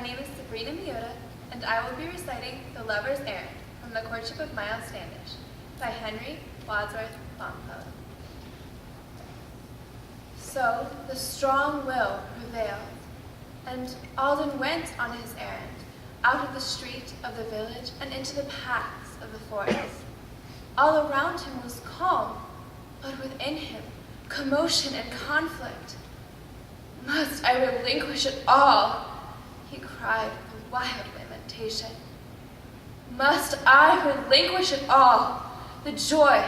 My name is Sabina Myoda, and I will be reciting The Lover's Errand from The Courtship of Miles Standish by Henry Wadsworth Longfellow. So the strong will prevailed, and Alden went on his errand, out of the street of the village and into the paths of the forest. All around him was calm, but within him commotion and conflict. Must I relinquish it all? He cried with a wild lamentation. Must I relinquish it all? The joy,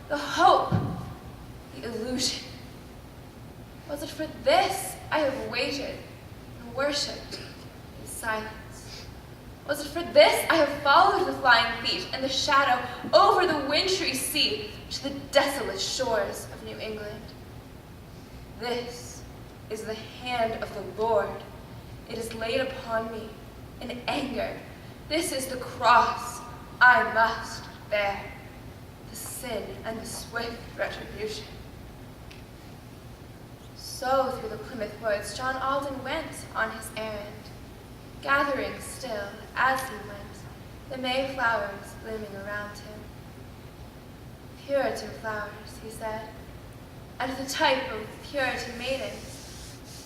the hope, the illusion. Was it for this I have waited and worshipped in silence? Was it for this I have followed the flying feet and the shadow over the wintry sea to the desolate shores of New England? This is the hand of the Lord. It is laid upon me in anger. This is the cross I must bear, the sin and the swift retribution. So through the Plymouth woods John Alden went on his errand, gathering still, as he went, the May flowers blooming around him. Puritan flowers, he said, and the type of Puritan maidens,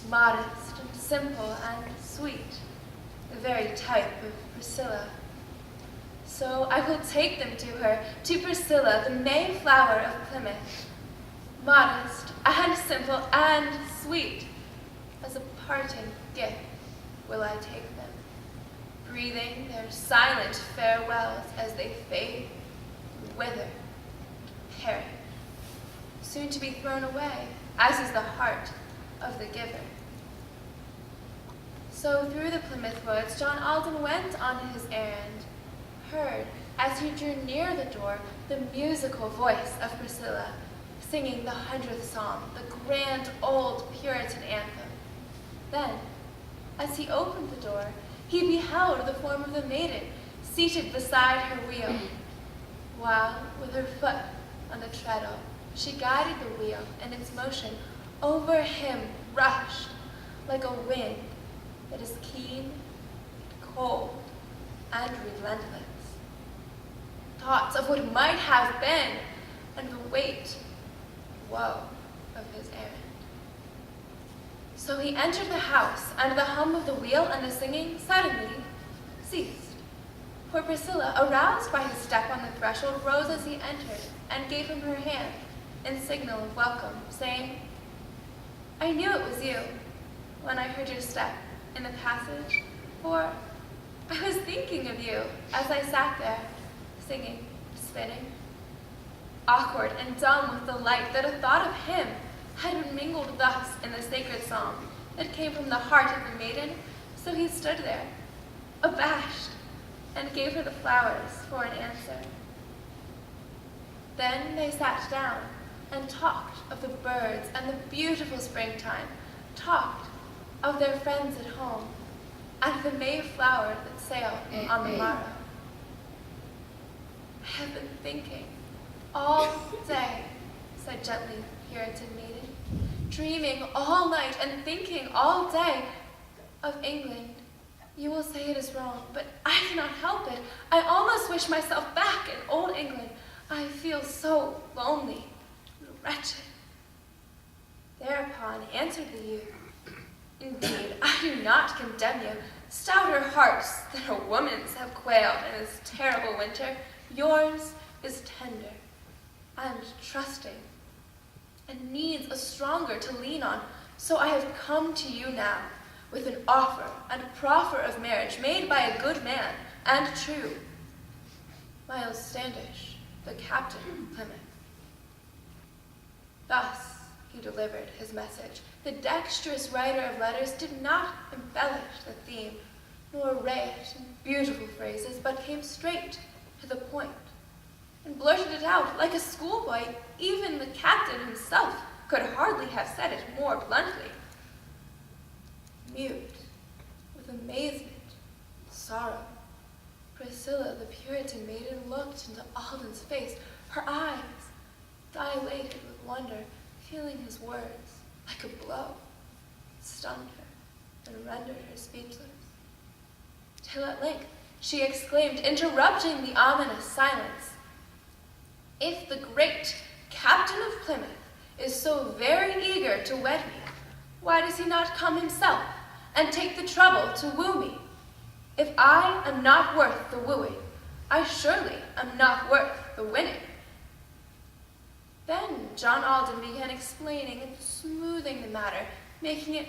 modest and simple and sweet, the very type of Priscilla. So I will take them to her, to Priscilla, the May flower of Plymouth, modest and simple and sweet. As a parting gift will I take them, breathing their silent farewells as they fade, wither, and perish, soon to be thrown away, as is the heart of the giver. So through the Plymouth woods John Alden went on his errand, heard, as he drew near the door, the musical voice of Priscilla, singing the 100th psalm, the grand old Puritan anthem. Then, as he opened the door, he beheld the form of the maiden seated beside her wheel, while, with her foot on the treadle, she guided the wheel and its motion over him rushed like a wind that is keen, cold, and relentless. Thoughts of what might have been and the weight, woe of his errand. So he entered the house, and the hum of the wheel and the singing suddenly ceased. For Priscilla, aroused by his step on the threshold, rose as he entered and gave him her hand in signal of welcome, saying, "I knew it was you when I heard your step in the passage, for I was thinking of you as I sat there, singing, spinning, awkward and dumb with delight that a thought of him had been mingled thus in the sacred song that came from the heart of the maiden. So he stood there, abashed, and gave her the flowers for an answer. Then they sat down and talked of the birds and the beautiful springtime, talked of their friends at home, and of the May flower that sailed on the morrow. "I have been thinking all day," said gently the Puritan maiden, "dreaming all night and thinking all day of England. You will say it is wrong, but I cannot help it. I almost wish myself back in old England. I feel so lonely and wretched." Thereupon answered the youth, "Indeed, I do not condemn you. Stouter hearts than a woman's have quailed in this terrible winter. Yours is tender and trusting, and needs a stronger to lean on. So I have come to you now with an offer and proffer of marriage made by a good man and true, Miles Standish, the captain of Plymouth." Thus he delivered his message. The dexterous writer of letters did not embellish the theme, nor array it in beautiful phrases, but came straight to the point, and blurted it out like a schoolboy. Even the captain himself could hardly have said it more bluntly. Mute, with amazement, sorrow, Priscilla, the Puritan maiden, looked into Alden's face, her eyes dilated with wonder, feeling his words like a blow, stunned her and rendered her speechless. till at length she exclaimed, interrupting the ominous silence, "If the great Captain of Plymouth is so very eager to wed me, why does he not come himself and take the trouble to woo me? If I am not worth the wooing, I surely am not worth the winning." Then John Alden began explaining and smoothing the matter, making it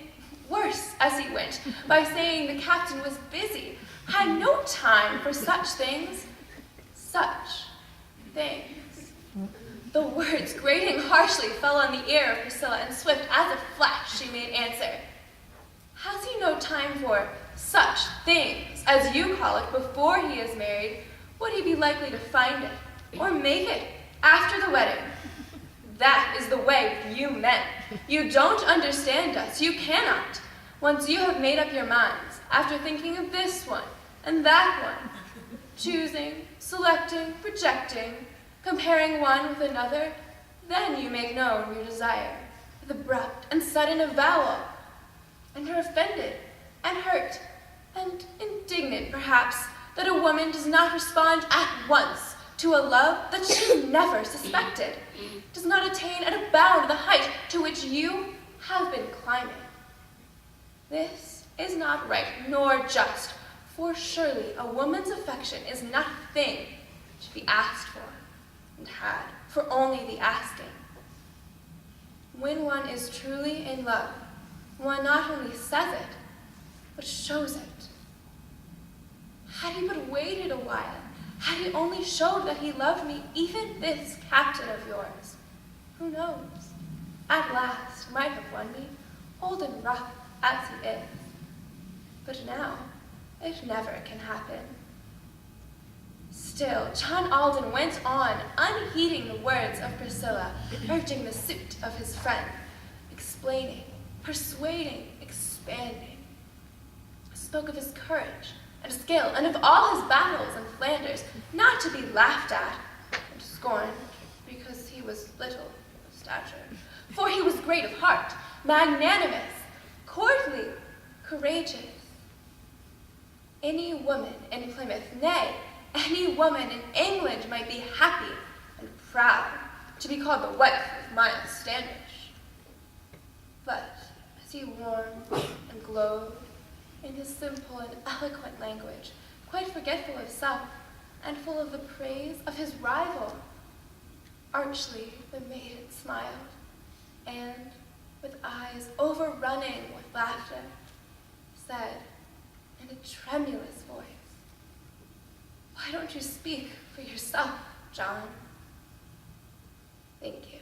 worse as he went, by saying the captain was busy, had no time for such things. Such things. The words, grating harshly, fell on the ear of Priscilla, and swift as a flash she made answer. "Has he no time for such things, as you call it, before he is married? Would he be likely to find it, or make it, after the wedding? That is the way with you men. You don't understand us. You cannot. Once you have made up your minds, after thinking of this one and that one, choosing, selecting, rejecting, comparing one with another, then you make known your desire, with abrupt and sudden avowal, and are offended and hurt and indignant, perhaps, that a woman does not respond at once to a love that she never suspected, does not attain at a bound the height to which you have been climbing. This is not right nor just, for surely a woman's affection is not a thing to be asked for and had for only the asking. When one is truly in love, one not only says it, but shows it. Had he but waited a while, had he only showed that he loved me, even this captain of yours, who knows, at last might have won me, old and rough as he is. But now it never can happen." Still, John Alden went on, unheeding the words of Priscilla, urging the suit of his friend, explaining, persuading, expanding. Spoke of his courage and skill, and of all his battles in Flanders, not to be laughed at and scorned, because he was little of stature. For he was great of heart, magnanimous, courtly, courageous. Any woman in Plymouth, nay, any woman in England might be happy and proud to be called the wife of Miles Standish. But as he warmed and glowed in his simple and eloquent language, quite forgetful of self and full of the praise of his rival, archly the maiden smiled, and, with eyes overrunning with laughter, said in a tremulous voice, "Why don't you speak for yourself, John?" "Thank you."